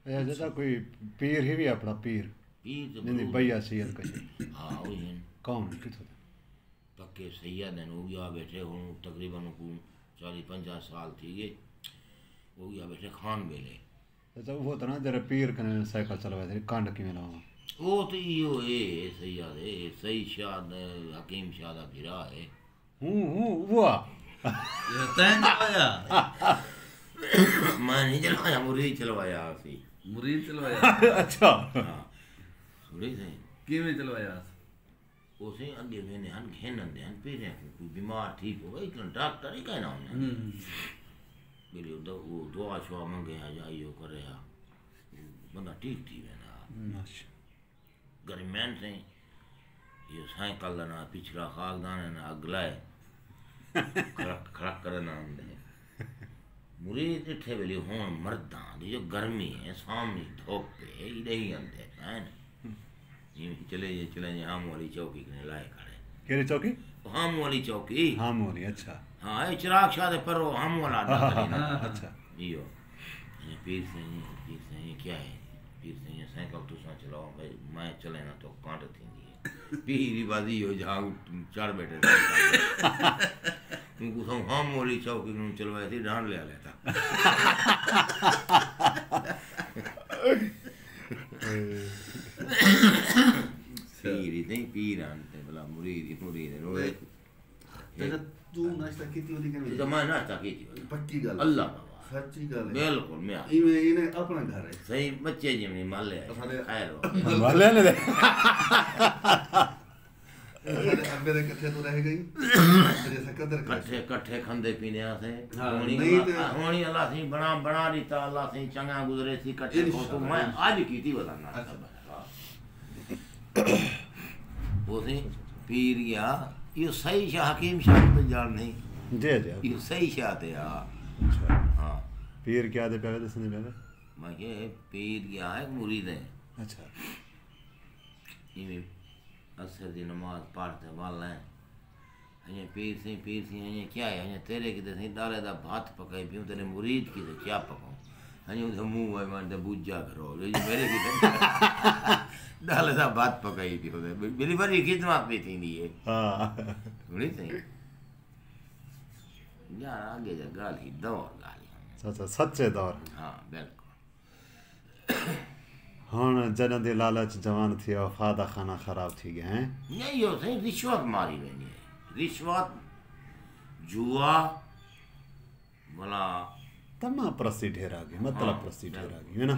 जैसा कोई पीर ही भी अपना पीर नहीं भैया सैयद कहीं हाँ वही हैं कौन किथों पक्के सैयद हैं वो भी आ बैठे हूँ तकरीबन 40-50 साल थी गए वो भी आ बैठे खान बेले अच्छा वो तो ना जरा पीर कने साइकिल चलवाए थे कांड किवें लावा वो तो यो है सैयद है सही शाद हकीम शादा फिरा है वो ये तैं चलवाया मैं नहीं चलवाया मुरीद चलवाया सी मुरीद चलवाया अच्छा हाँ मुरीद है किवें चलवाया उसे अगे मैंने हन घेनंदे हन पेरे कोई बीमार ठीक हो गई तो डॉक्टर ही कहना उन्हें बोले वो दुआ शुआ मंगे है जाइयो करे है बंदा ठीक थी मैंने गर्मियान से ये साइकिल ना पिछड़ा खाकदान है ना अगलाए खड़क खड़क करे ना हमने मुरीद इठे वेले हों मर्दा दी जो गर्मी है सामने धूप पे इधे ही अंदर है ना ये चले हम वाली चौकी के लाए खड़े केरी चौकी हम वाली चौकी हम वाली अच्छा हाँ ये चिराग शादे पर वो हम वाला अच्छा यो ये पीर से ये क्या है पीर से ये साइकिल तो सा चलाओ भाई मैं चले ना तो कांट थी है पीरी बाजी हो जहाँ चार बैठे उनको सब हम वाली चौकी में चलवाई थी डांड ले लेता पीरी नहीं पीर आनते भला मुरीद रोए तेरा तू नाश्ता कीती होती कि नहीं तो मैं नाश्ता की थी पक्की गल अल्लाह सच्ची गल है बिल्कुल मैं इने अपना घर है सही बच्चे जिमनी माल है खैर हो वाले ने अबे रे कथे तो रह गई जैसा कदर कट्ठे खंदे पीने से होनी अल्लाह से बना दीता अल्लाह से चंगा गुजरे थी कट्ठे को तो मैं आज की थी बताना वो से पीर गया ये सही शाह हकीम शाह तो जान नहीं जी ये सही शाह थे अच्छा हाँ पीर क्या दे पहले दसने पहले मैं के पीर गया है मुरीद है अच्छा ये असर दी नमाज पढ़ते वाला है हने पीर से हने क्या है हने तेरे की दे डाले दा भात पकाई पियो तेरे मुरीद की तो क्या पकाऊं हने उधर मुंह है मैं तो बुझा करो ये मेरे की डाले दा भात पकाई पियो मेरी बड़ी खिदमत भी थी है हां नहीं सही यार आगे जा गाली दौर गाली अच्छा सच्चे दौर हाँ बिल्कुल हाँ जन दे लालच जवान थी वफादा खाना खराब थी गए हैं नहीं हो सही रिश्वत मारी रहनी है रिश्वत जुआ भला तमा प्रस्ती ढेरा गई मतलब प्रस्ती ढेरा गई है ना